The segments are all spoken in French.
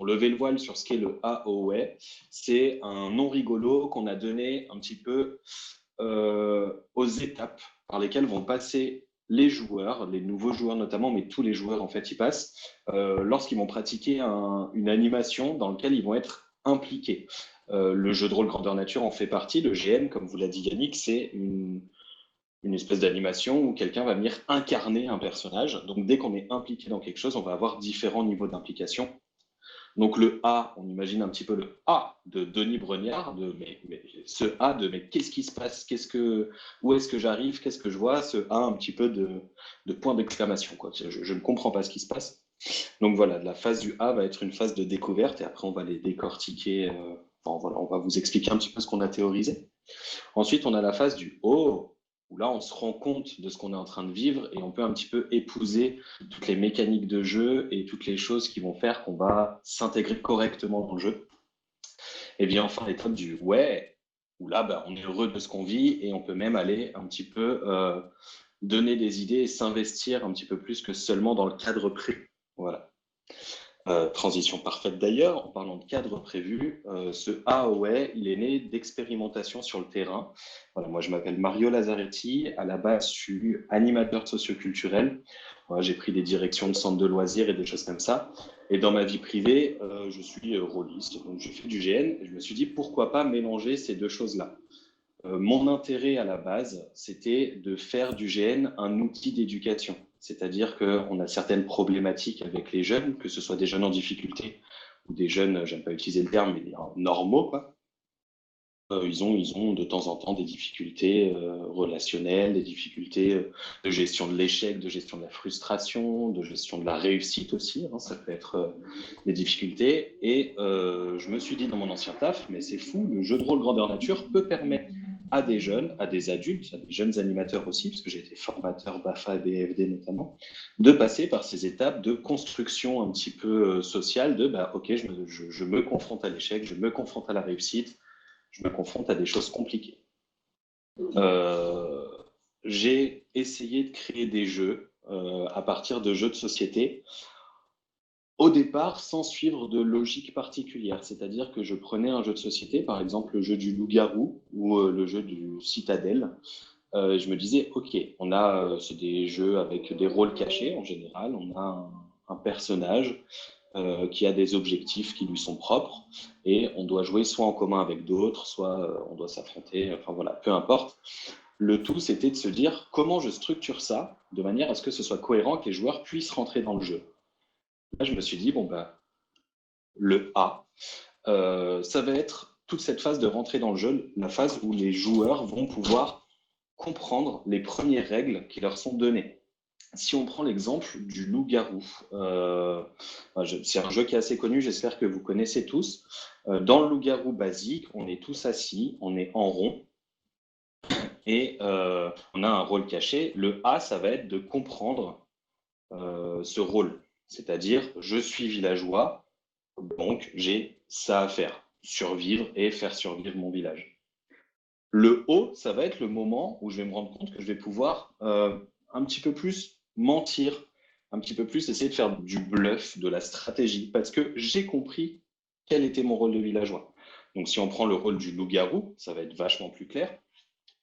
pour lever le voile sur ce qu'est le AOE, c'est un nom rigolo qu'on a donné un petit peu aux étapes par lesquelles vont passer les joueurs, les nouveaux joueurs notamment, mais tous les joueurs en fait y passent, lorsqu'ils vont pratiquer une animation dans laquelle ils vont être impliqués. Le jeu de rôle grandeur nature en fait partie. Le GN, comme vous l'a dit Yannick, c'est une espèce d'animation où quelqu'un va venir incarner un personnage. Donc dès qu'on est impliqué dans quelque chose, on va avoir différents niveaux d'implication. Donc le A, on imagine un petit peu le A de Denis Bregnard, ce A de mais qu'est-ce qui se passe, où est-ce que j'arrive, qu'est-ce que je vois, ce A un petit peu de point d'exclamation, quoi. Je ne comprends pas ce qui se passe. Donc voilà, la phase du A va être une phase de découverte et après on va les décortiquer. Voilà, on va vous expliquer un petit peu ce qu'on a théorisé. Ensuite, on a la phase du O, où là, on se rend compte de ce qu'on est en train de vivre et on peut un petit peu épouser toutes les mécaniques de jeu et toutes les choses qui vont faire qu'on va s'intégrer correctement dans le jeu. Et bien enfin, l'étape du ouais, où là, on est heureux de ce qu'on vit et on peut même aller un petit peu donner des idées et s'investir un petit peu plus que seulement dans le cadre prévu. Voilà. Transition parfaite d'ailleurs, en parlant de cadre prévu, ce AOE, il est né d'expérimentation sur le terrain. Voilà, moi, je m'appelle Mario Lazzaretti. À la base, je suis animateur socioculturel. Voilà, j'ai pris des directions de centres de loisirs et des choses comme ça. Et dans ma vie privée, je suis rôliste, donc je fais du GN. Et je me suis dit, pourquoi pas mélanger ces deux choses-là. Mon intérêt à la base, c'était de faire du GN un outil d'éducation. C'est-à-dire qu'on a certaines problématiques avec les jeunes, que ce soit des jeunes en difficulté ou des jeunes, j'aime pas utiliser le terme, mais normaux, quoi. Ils ont de temps en temps des difficultés relationnelles, des difficultés de gestion de l'échec, de gestion de la frustration, de gestion de la réussite aussi. Hein, ça peut être des difficultés. Et je me suis dit dans mon ancien taf, mais c'est fou, le jeu de rôle grandeur nature peut permettre à des jeunes, à des adultes, à des jeunes animateurs aussi, parce que j'ai été formateur BAFA et BFD notamment, de passer par ces étapes de construction un petit peu sociale de, ok, je me confronte à l'échec, je me confronte à la réussite, je me confronte à des choses compliquées. J'ai essayé de créer des jeux à partir de jeux de société, au départ sans suivre de logique particulière. C'est-à-dire que je prenais un jeu de société, par exemple le jeu du loup-garou ou le jeu du citadelle. Je me disais, ok, c'est des jeux avec des rôles cachés en général, on a un personnage qui a des objectifs qui lui sont propres et on doit jouer soit en commun avec d'autres, soit on doit s'affronter, enfin voilà, peu importe. Le tout, c'était de se dire comment je structure ça de manière à ce que ce soit cohérent, que les joueurs puissent rentrer dans le jeu. Là, je me suis dit, le A, ça va être toute cette phase de rentrer dans le jeu, la phase où les joueurs vont pouvoir comprendre les premières règles qui leur sont données. Si on prend l'exemple du loup-garou, c'est un jeu qui est assez connu, j'espère que vous connaissez tous. Dans le loup-garou basique, on est tous assis, on est en rond et on a un rôle caché. Le A, ça va être de comprendre ce rôle, c'est-à-dire je suis villageois, donc j'ai ça à faire, survivre et faire survivre mon village. Le O, ça va être le moment où je vais me rendre compte que je vais pouvoir un petit peu plus mentir, un petit peu plus essayer de faire du bluff, de la stratégie, parce que j'ai compris quel était mon rôle de villageois. Donc si on prend le rôle du loup-garou, ça va être vachement plus clair.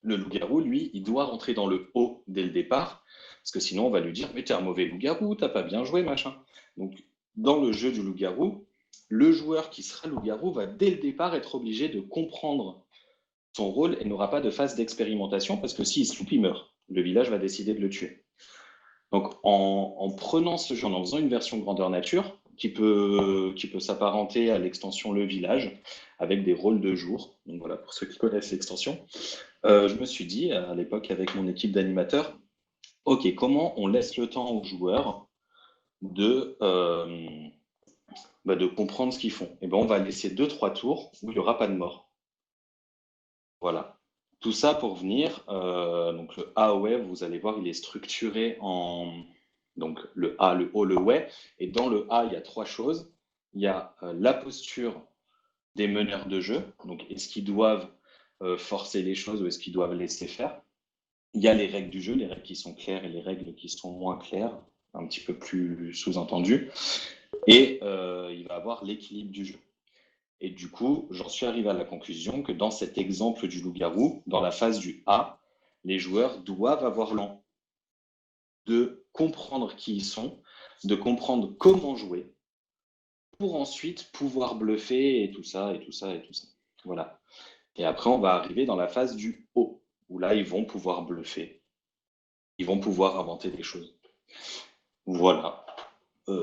Le loup-garou, lui, il doit rentrer dans le O dès le départ, parce que sinon on va lui dire « mais t'es un mauvais loup-garou, t'as pas bien joué, machin ». Donc dans le jeu du loup-garou, le joueur qui sera loup-garou va dès le départ être obligé de comprendre son rôle et n'aura pas de phase d'expérimentation parce que s'il se loupe, il meurt. Le village va décider de le tuer. Donc, en prenant ce jeu, en faisant une version grandeur nature, qui peut s'apparenter à l'extension Le Village, avec des rôles de jour, donc voilà, pour ceux qui connaissent l'extension, je me suis dit, à l'époque, avec mon équipe d'animateurs, ok, comment on laisse le temps aux joueurs de comprendre ce qu'ils font. Et on va laisser 2-3 tours où il n'y aura pas de mort. Voilà. Tout ça pour venir, donc le AOE, vous allez voir, il est structuré en donc le A, le O, le WE. Et dans le A, il y a 3 choses. Il y a la posture des meneurs de jeu. Donc, est-ce qu'ils doivent forcer les choses ou est-ce qu'ils doivent laisser faire? Il y a les règles du jeu, les règles qui sont claires et les règles qui sont moins claires, un petit peu plus sous-entendues. et il va avoir l'équilibre du jeu. Et du coup, j'en suis arrivé à la conclusion que dans cet exemple du loup-garou, dans la phase du A, les joueurs doivent avoir l'an de comprendre qui ils sont, de comprendre comment jouer, pour ensuite pouvoir bluffer et tout ça, et tout ça, et tout ça. Voilà. Et après, on va arriver dans la phase du O, où là, ils vont pouvoir bluffer. Ils vont pouvoir inventer des choses. Voilà. Je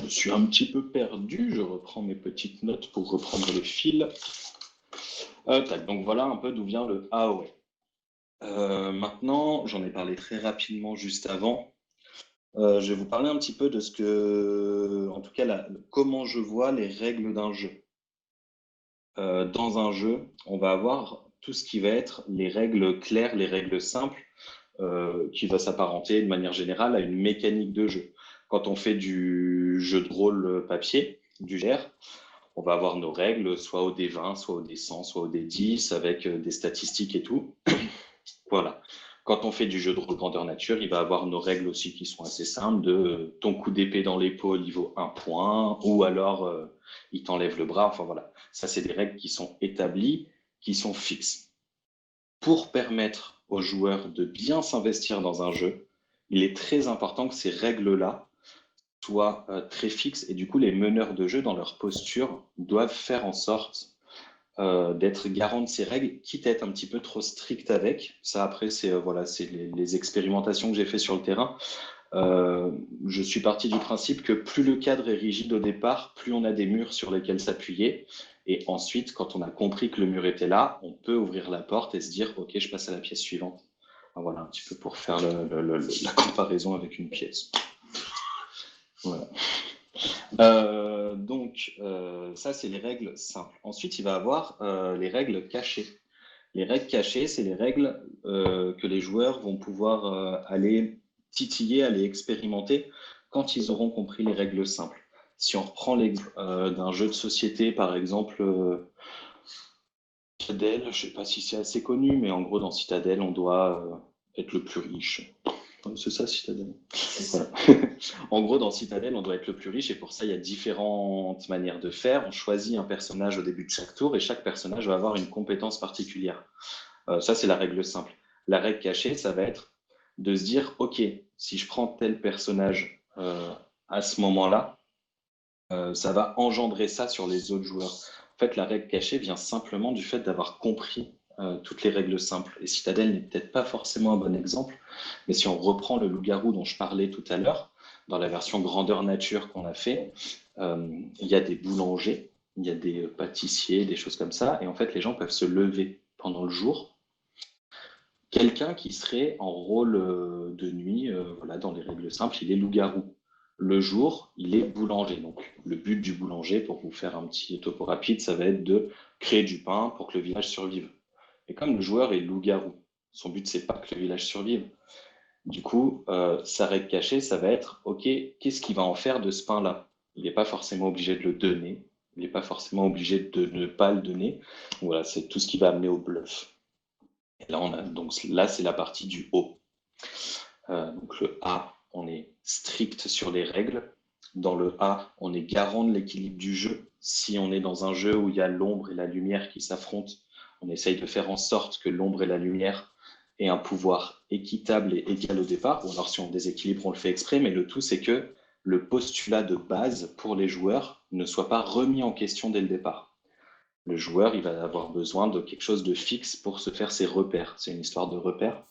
me suis un petit peu perdu. Je reprends mes petites notes pour reprendre le fil. Donc voilà un peu d'où vient le AOE. Maintenant, j'en ai parlé très rapidement juste avant. Je vais vous parler un petit peu de ce que, en tout cas, comment je vois les règles d'un jeu. Dans un jeu, on va avoir tout ce qui va être les règles claires, les règles simples, qui va s'apparenter de manière générale à une mécanique de jeu. Quand on fait du jeu de rôle papier, du GR, on va avoir nos règles, soit au D20, soit au D100, soit au D10, avec des statistiques et tout. Voilà. Quand on fait du jeu de rôle grandeur nature, il va avoir nos règles aussi qui sont assez simples, de ton coup d'épée dans l'épaule, il vaut 1 point, ou alors il t'enlève le bras. Enfin voilà, ça c'est des règles qui sont établies, qui sont fixes. Pour permettre aux joueurs de bien s'investir dans un jeu, il est très important que ces règles-là soient très fixes, et du coup les meneurs de jeu dans leur posture doivent faire en sorte d'être garant de ces règles, quitte à être un petit peu trop strict avec. Ça, après, c'est voilà, c'est les expérimentations que j'ai fait sur le terrain. Je suis parti du principe que plus le cadre est rigide au départ, plus on a des murs sur lesquels s'appuyer. Et ensuite, quand on a compris que le mur était là, on peut ouvrir la porte et se dire, OK, je passe à la pièce suivante. Enfin, voilà, un petit peu pour faire la comparaison avec une pièce. Voilà. Ça, c'est les règles simples. Ensuite, il va avoir les règles cachées. Les règles cachées, c'est les règles que les joueurs vont pouvoir aller titiller, aller expérimenter quand ils auront compris les règles simples. Si on reprend l'exemple d'un jeu de société, par exemple, Citadel, je ne sais pas si c'est assez connu, mais en gros, dans Citadel, on doit être le plus riche. C'est ça, Citadel. Voilà. En gros, dans Citadel, on doit être le plus riche et pour ça, il y a différentes manières de faire. On choisit un personnage au début de chaque tour et chaque personnage va avoir une compétence particulière. Ça, c'est la règle simple. La règle cachée, ça va être de se dire, OK, si je prends tel personnage à ce moment-là, ça va engendrer ça sur les autres joueurs. En fait, la règle cachée vient simplement du fait d'avoir compris toutes les règles simples. Et Citadel n'est peut-être pas forcément un bon exemple, mais si on reprend le loup-garou dont je parlais tout à l'heure, dans la version grandeur nature qu'on a fait, il y a des boulangers, il y a des pâtissiers, des choses comme ça, et en fait, les gens peuvent se lever pendant le jour. Quelqu'un qui serait en rôle de nuit, voilà, dans les règles simples, il est loup-garou. Le jour, il est boulanger. Donc, le but du boulanger, pour vous faire un petit topo rapide, ça va être de créer du pain pour que le village survive. Et comme le joueur est loup-garou, son but, c'est pas que le village survive. Du coup, sa règle cachée, ça va être, OK, qu'est-ce qu'il va en faire de ce pain-là? Il n'est pas forcément obligé de le donner. Il n'est pas forcément obligé de ne pas le donner. Voilà, c'est tout ce qui va amener au bluff. Et là, donc là, c'est la partie du haut. Donc le A, on est strict sur les règles. Dans le A, on est garant de l'équilibre du jeu. Si on est dans un jeu où il y a l'ombre et la lumière qui s'affrontent, on essaye de faire en sorte que l'ombre et la lumière aient un pouvoir équitable et égal au départ. Ou alors si on déséquilibre, on le fait exprès. Mais le tout, c'est que le postulat de base pour les joueurs ne soit pas remis en question dès le départ. Le joueur, il va avoir besoin de quelque chose de fixe pour se faire ses repères. C'est une histoire de repères.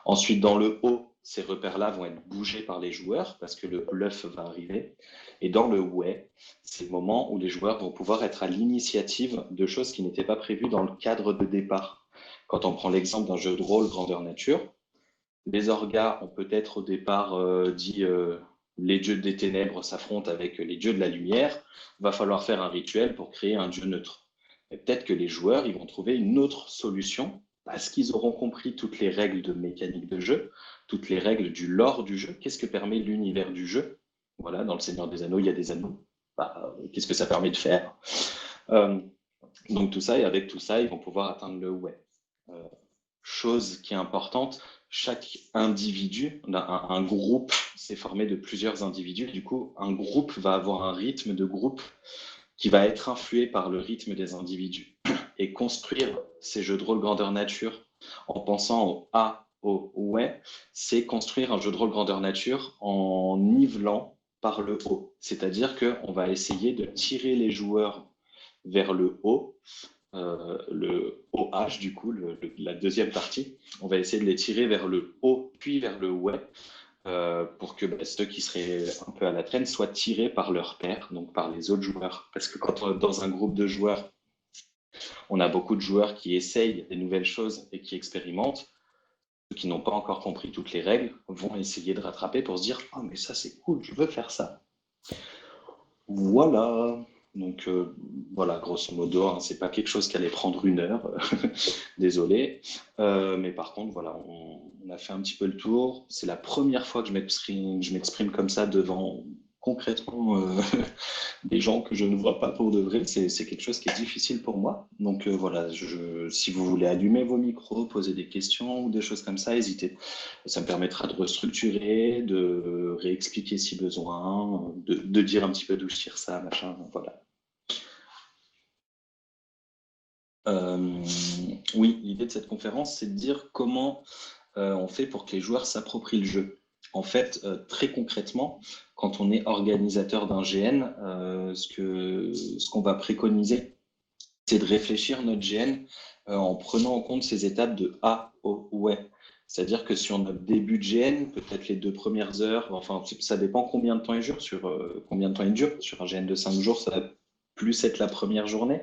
Ensuite, dans le haut, ces repères-là vont être bougés par les joueurs parce que le bluff va arriver. Et dans le ouais, c'est le moment où les joueurs vont pouvoir être à l'initiative de choses qui n'étaient pas prévues dans le cadre de départ. Quand on prend l'exemple d'un jeu de rôle grandeur nature, les orgas ont peut-être au départ dit les dieux des ténèbres s'affrontent avec les dieux de la lumière, va falloir faire un rituel pour créer un dieu neutre. Et peut-être que les joueurs ils vont trouver une autre solution parce qu'ils auront compris toutes les règles de mécanique de jeu, toutes les règles du lore du jeu. Qu'est-ce que permet l'univers du jeu? Voilà, dans le Seigneur des Anneaux, il y a des anneaux. Qu'est-ce que ça permet de faire? Donc tout ça, et avec tout ça, ils vont pouvoir atteindre le ouais. Chose qui est importante, chaque individu, un groupe, c'est formé de plusieurs individus. Du coup, un groupe va avoir un rythme de groupe qui va être influé par le rythme des individus. Et construire ces jeux de rôle grandeur nature en pensant au A, au ouais, c'est construire un jeu de rôle grandeur nature en nivelant par le haut. C'est-à-dire qu'on va essayer de tirer les joueurs vers le haut, le OH du coup, la deuxième partie. On va essayer de les tirer vers le haut, puis vers le ouais, pour que ceux qui seraient un peu à la traîne soient tirés par leur père, donc par les autres joueurs. Parce que quand on est dans un groupe de joueurs, on a beaucoup de joueurs qui essayent des nouvelles choses et qui expérimentent. Ceux qui n'ont pas encore compris toutes les règles vont essayer de rattraper pour se dire « Ah, mais ça c'est cool, je veux faire ça ». Voilà. Donc voilà, grosso modo, hein, c'est pas quelque chose qui allait prendre 1 heure, désolé. Mais par contre, voilà, on a fait un petit peu le tour. C'est la première fois que je m'exprime comme ça devant concrètement des gens que je ne vois pas pour de vrai. C'est quelque chose qui est difficile pour moi. Donc voilà, si vous voulez allumer vos micros, poser des questions ou des choses comme ça, hésitez. Ça me permettra de restructurer, de réexpliquer si besoin, de dire un petit peu d'où je tire ça, machin, voilà. Oui, l'idée de cette conférence, c'est de dire comment on fait pour que les joueurs s'approprient le jeu. En fait, très concrètement, quand on est organisateur d'un GN, ce qu'on va préconiser, c'est de réfléchir notre GN en prenant en compte ces étapes de A au ouais. C'est-à-dire que sur notre début de GN, peut-être les 2 premières heures, enfin ça dépend combien de temps il dure. Combien de temps il dure. Sur un GN de 5 jours, ça va plus être la première journée.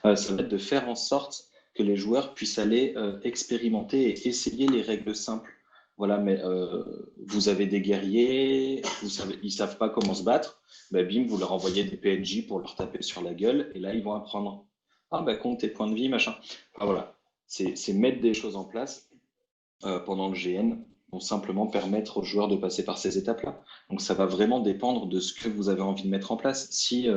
Ça va être de faire en sorte que les joueurs puissent aller expérimenter et essayer les règles simples. Voilà, mais vous avez des guerriers, ils savent pas comment se battre, ben, bim, vous leur envoyez des PNJ pour leur taper sur la gueule, et là, ils vont apprendre. Ah, ben, compte tes points de vie, machin. Ah, voilà, c'est mettre des choses en place pendant le GN, pour simplement permettre aux joueurs de passer par ces étapes-là. Donc, ça va vraiment dépendre de ce que vous avez envie de mettre en place. Si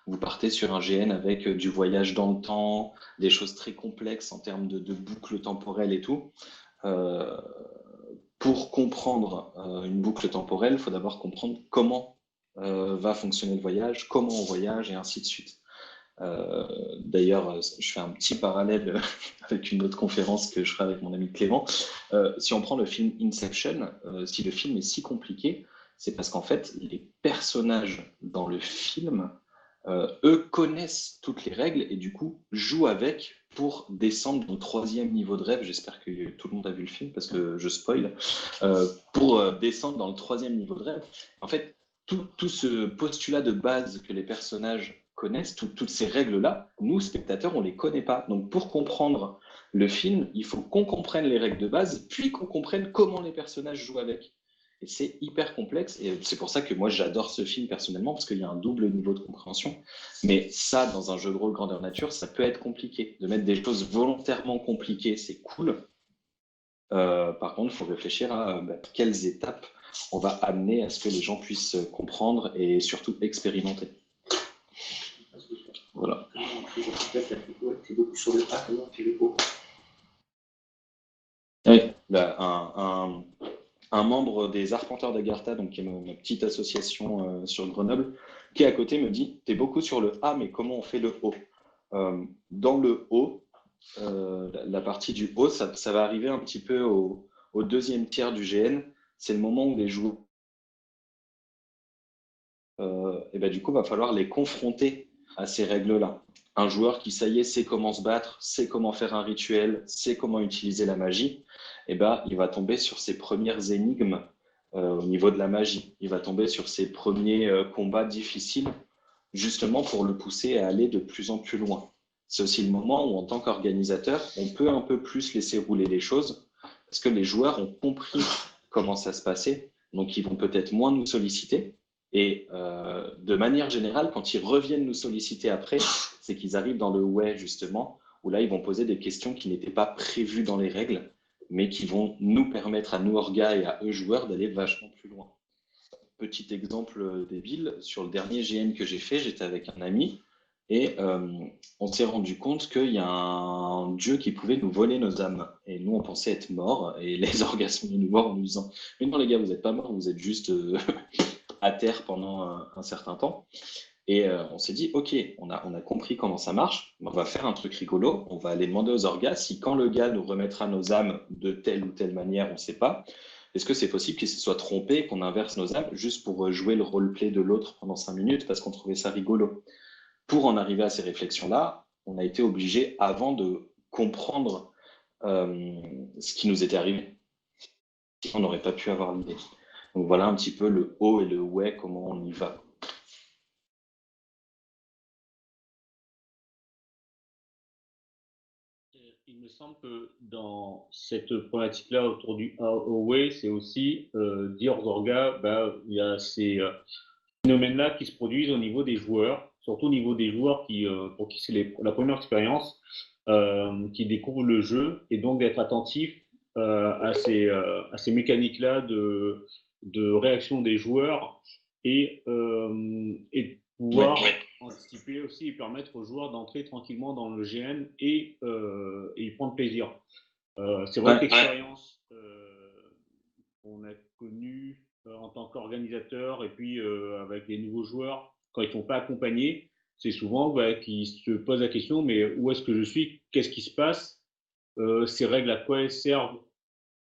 vous partez sur un GN avec du voyage dans le temps, des choses très complexes en termes de boucles temporelles et tout, pour comprendre une boucle temporelle, il faut d'abord comprendre comment va fonctionner le voyage, comment on voyage et ainsi de suite. D'ailleurs, je fais un petit parallèle avec une autre conférence que je ferai avec mon ami Clément. Si on prend le film Inception, si le film est si compliqué, c'est parce qu'en fait, les personnages dans le film, eux connaissent toutes les règles et du coup jouent avec pour descendre au 3e niveau de rêve. J'espère que tout le monde a vu le film parce que je spoil. Pour descendre dans le 3e niveau de rêve. En fait, tout ce postulat de base que les personnages connaissent, toutes ces règles-là, nous, spectateurs, on ne les connaît pas. Donc, pour comprendre le film, il faut qu'on comprenne les règles de base, puis qu'on comprenne comment les personnages jouent avec. Et c'est hyper complexe, et c'est pour ça que moi, j'adore ce film personnellement, parce qu'il y a un double niveau de compréhension. Mais ça, dans un jeu de rôle grandeur nature, ça peut être compliqué. De mettre des choses volontairement compliquées, c'est cool. Par contre, il faut réfléchir à quelles étapes on va amener à ce que les gens puissent comprendre et surtout expérimenter. Voilà. Oui, un membre des Arpenteurs d'Agartha, donc qui est ma petite association sur Grenoble, qui à côté me dit, t'es beaucoup sur le A, mais comment on fait le O? Dans le O, la partie du haut, ça va arriver un petit peu au 2e tiers du GN. C'est le moment où les joueurs, et ben, du coup, il va falloir les confronter à ces règles-là. Un joueur qui, ça y est, sait comment se battre, sait comment faire un rituel, sait comment utiliser la magie, et ben, il va tomber sur ses premières énigmes au niveau de la magie. Il va tomber sur ses premiers combats difficiles, justement pour le pousser à aller de plus en plus loin. C'est aussi le moment où, en tant qu'organisateur, on peut un peu plus laisser rouler les choses parce que les joueurs ont compris comment ça se passait, donc ils vont peut-être moins nous solliciter. Et de manière générale, quand ils reviennent nous solliciter après, c'est qu'ils arrivent dans le ouais, justement, où là, ils vont poser des questions qui n'étaient pas prévues dans les règles, mais qui vont nous permettre à nous, orgas, et à eux, joueurs, d'aller vachement plus loin. Petit exemple débile, sur le dernier GN que j'ai fait, j'étais avec un ami, Et on s'est rendu compte qu'il y a un dieu qui pouvait nous voler nos âmes. Et nous, on pensait être morts. Et les orgas sont venus nous voir en nous disant, mais non les gars, vous n'êtes pas morts, vous êtes juste à terre pendant un certain temps. Et on s'est dit, OK, on a compris comment ça marche, on va faire un truc rigolo, on va aller demander aux orgas si quand le gars nous remettra nos âmes de telle ou telle manière, on ne sait pas, est-ce que c'est possible qu'il se soit trompé, qu'on inverse nos âmes juste pour jouer le roleplay de l'autre pendant 5 minutes parce qu'on trouvait ça rigolo. Pour en arriver à ces réflexions-là, on a été obligé avant de comprendre ce qui nous était arrivé. On n'aurait pas pu avoir l'idée. Donc voilà un petit peu le haut et le ouais, comment on y va. Il me semble que dans cette problématique-là autour du AOE, c'est aussi dire aux orgas, bah, il y a ces phénomènes-là qui se produisent au niveau des joueurs, surtout au niveau des joueurs pour qui c'est la première expérience, qui découvrent le jeu, et donc d'être attentif à ces mécaniques-là de réaction des joueurs et de pouvoir anticiper aussi et permettre aux joueurs d'entrer tranquillement dans le GN et y prendre plaisir. C'est vrai que l'expérience qu'on a connue en tant qu'organisateur et puis avec les nouveaux joueurs, quand ils ne sont pas accompagnés, c'est souvent qu'ils se posent la question, mais où est-ce que je suis? Qu'est-ce qui se passe? Ces règles, à quoi elles servent?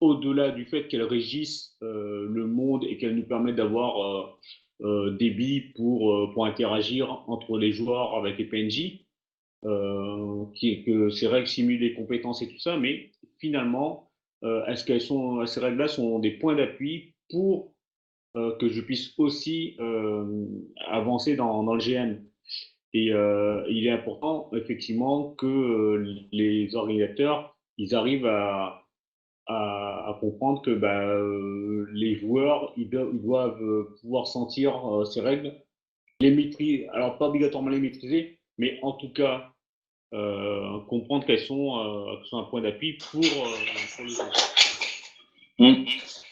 Au-delà du fait qu'elles régissent le monde et qu'elles nous permettent d'avoir des billes pour interagir entre les joueurs avec les PNJ, que ces règles simulent les compétences et tout ça, mais finalement, est-ce ces règles-là sont des points d'appui pour que je puisse aussi avancer dans le GN? Et il est important, effectivement, que les organisateurs, ils arrivent à comprendre que les joueurs, ils doivent pouvoir sentir ces règles, les maîtriser, alors pas obligatoirement les maîtriser, mais en tout cas comprendre qu'elles sont un point d'appui pour le jeu.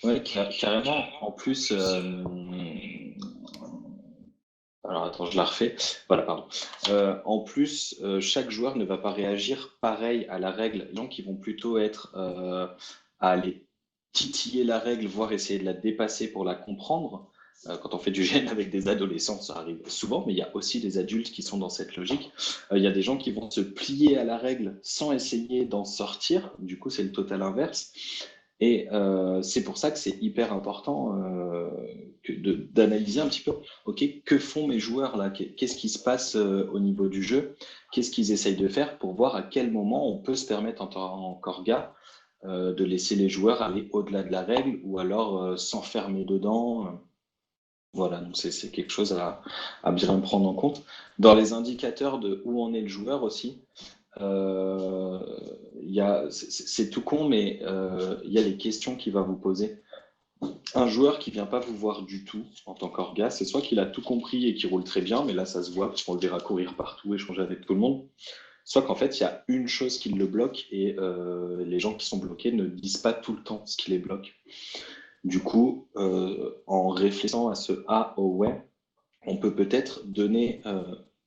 Oui, carrément. En plus, alors attends, je la refais. Voilà, pardon. En plus, chaque joueur ne va pas réagir pareil à la règle. Donc, ils vont plutôt être à aller titiller la règle, voire essayer de la dépasser pour la comprendre. Quand on fait du GN avec des adolescents, ça arrive souvent, mais il y a aussi des adultes qui sont dans cette logique. Il y a des gens qui vont se plier à la règle sans essayer d'en sortir. Du coup, c'est le total inverse. Et c'est pour ça que c'est hyper important d'analyser un petit peu, OK, que font mes joueurs là? Qu'est-ce qui se passe au niveau du jeu? Qu'est-ce qu'ils essayent de faire pour voir à quel moment on peut se permettre en Corga de laisser les joueurs aller au-delà de la règle ou alors s'enfermer dedans. Voilà, donc c'est quelque chose à bien prendre en compte. Dans les indicateurs de où en est le joueur aussi, c'est tout con, mais il y a les questions qu'il va vous poser. Un joueur qui vient pas vous voir du tout en tant qu'orga, c'est soit qu'il a tout compris et qu'il roule très bien, mais là ça se voit parce qu'on le verra courir partout, échanger avec tout le monde, soit qu'en fait il y a une chose qui le bloque et les gens qui sont bloqués ne disent pas tout le temps ce qui les bloque. Du coup, en réfléchissant à ce A au ouais, on peut peut-être donner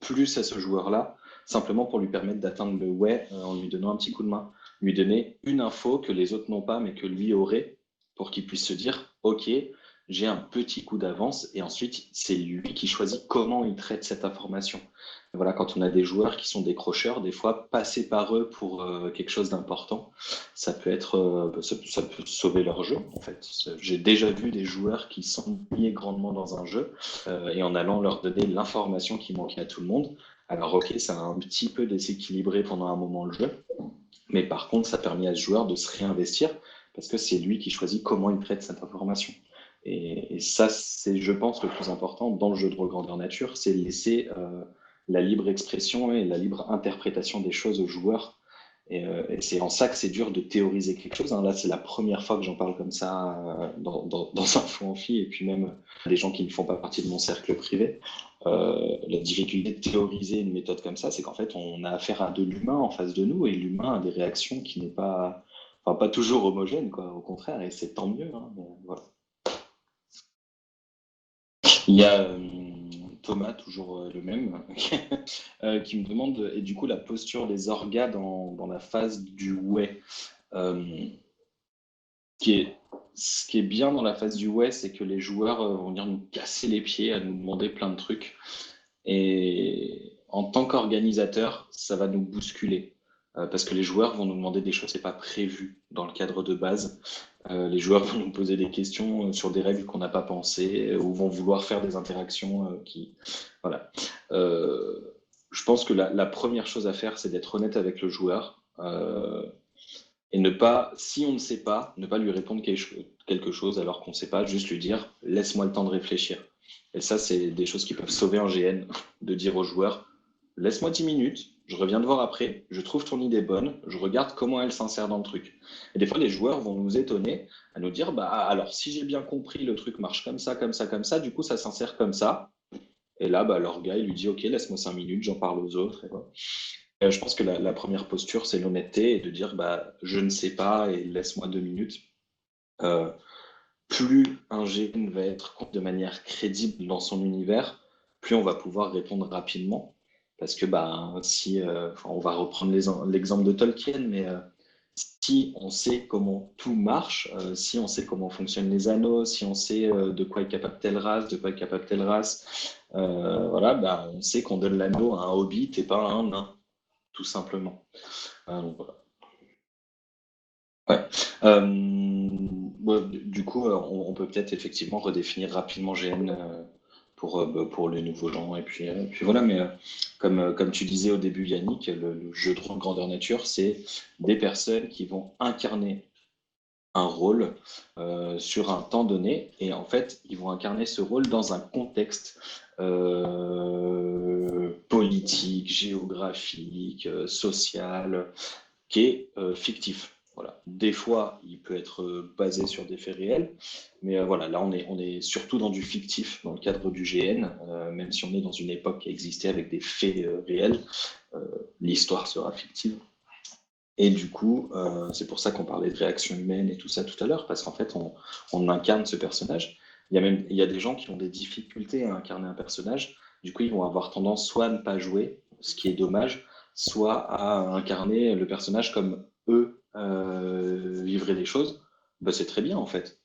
plus à ce joueur-là, simplement pour lui permettre d'atteindre le ouais en lui donnant un petit coup de main. Lui donner une info que les autres n'ont pas, mais que lui aurait, pour qu'il puisse se dire, OK, j'ai un petit coup d'avance, et ensuite, c'est lui qui choisit comment il traite cette information. Et voilà, quand on a des joueurs qui sont décrocheurs, des fois, passer par eux pour quelque chose d'important, ça peut être, ça peut sauver leur jeu, en fait. J'ai déjà vu des joueurs qui s'ennuyaient grandement dans un jeu, et en allant leur donner l'information qui manquait à tout le monde. Alors ok, ça a un petit peu déséquilibré pendant un moment le jeu, mais par contre, ça permet à ce joueur de se réinvestir parce que c'est lui qui choisit comment il traite cette information. Et ça, c'est, je pense, le plus important dans le jeu de rôle grandeur nature, c'est laisser la libre expression et la libre interprétation des choses aux joueurs. Et c'est en ça que c'est dur de théoriser quelque chose. Hein. Là, c'est la première fois que j'en parle comme ça dans un fond amphi, et puis même des gens qui ne font pas partie de mon cercle privé. La difficulté de théoriser une méthode comme ça, c'est qu'en fait, on a affaire à de l'humain en face de nous, et l'humain a des réactions qui n'est pas, enfin, pas toujours homogène, quoi. Au contraire, et c'est tant mieux. Hein, mais voilà. Il y a Thomas, toujours le même, qui me demande, et du coup, la posture des orgas dans la phase du ouais. Ce qui est bien dans la phase du ouais, c'est que les joueurs vont venir nous casser les pieds, à nous demander plein de trucs. Et en tant qu'organisateur, ça va nous bousculer. Parce que les joueurs vont nous demander des choses qui n'est pas prévues dans le cadre de base. Les joueurs vont nous poser des questions sur des règles qu'on n'a pas pensées ou vont vouloir faire des interactions qui. Voilà. Je pense que la première chose à faire, c'est d'être honnête avec le joueur et ne pas, si on ne sait pas, ne pas lui répondre quelque chose alors qu'on ne sait pas, juste lui dire laisse-moi le temps de réfléchir. Et ça, c'est des choses qui peuvent sauver un GN, de dire aux joueurs laisse-moi 10 minutes, je reviens te voir après, je trouve ton idée bonne, je regarde comment elle s'insère dans le truc. Et des fois, les joueurs vont nous étonner à nous dire bah alors si j'ai bien compris, le truc marche comme ça, comme ça, comme ça, du coup ça s'insère comme ça. Et là, bah, leur gars, il lui dit ok, laisse-moi 5 minutes, j'en parle aux autres. Et voilà. Je pense que la première posture, c'est l'honnêteté et de dire bah, je ne sais pas et laisse-moi 2 minutes. Plus un GN va être de manière crédible dans son univers, plus on va pouvoir répondre rapidement. Parce que bah, si, on va reprendre l'exemple de Tolkien, mais si on sait comment tout marche, si on sait comment fonctionnent les anneaux, si on sait de quoi est capable telle race, de quoi est capable telle race, voilà, bah, on sait qu'on donne l'anneau à un hobbit et pas à un nain, tout simplement. Donc, voilà. Ouais. Bon, du coup, on peut peut-être effectivement redéfinir rapidement GN pour les nouveaux gens. Et puis voilà, mais comme tu disais au début, Yannick, le jeu de rôle grandeur nature, c'est des personnes qui vont incarner un rôle sur un temps donné. Et en fait, ils vont incarner ce rôle dans un contexte politique, géographique, social, qui est fictif. Voilà. Des fois, il peut être basé sur des faits réels, mais voilà, là, on est surtout dans du fictif, dans le cadre du GN, même si on est dans une époque qui existait avec des faits réels, l'histoire sera fictive. Et du coup, c'est pour ça qu'on parlait de réaction humaine et tout ça tout à l'heure, parce qu'en fait, on incarne ce personnage. Il y a des gens qui ont des difficultés à incarner un personnage. Du coup, ils vont avoir tendance soit à ne pas jouer, ce qui est dommage, soit à incarner le personnage comme eux vivraient les choses. Ben, c'est très bien, en fait.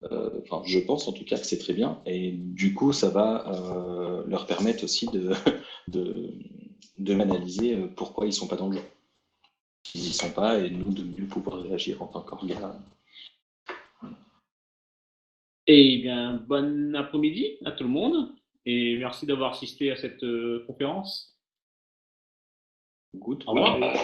Enfin, je pense en tout cas que c'est très bien. Et du coup, ça va leur permettre aussi de m'analyser pourquoi ils sont pas dans le jeu. Ils n'y sont pas et nous de mieux pouvoir réagir en tant qu'organe. Eh bien, bon après-midi à tout le monde et merci d'avoir assisté à cette conférence. Good. Au revoir.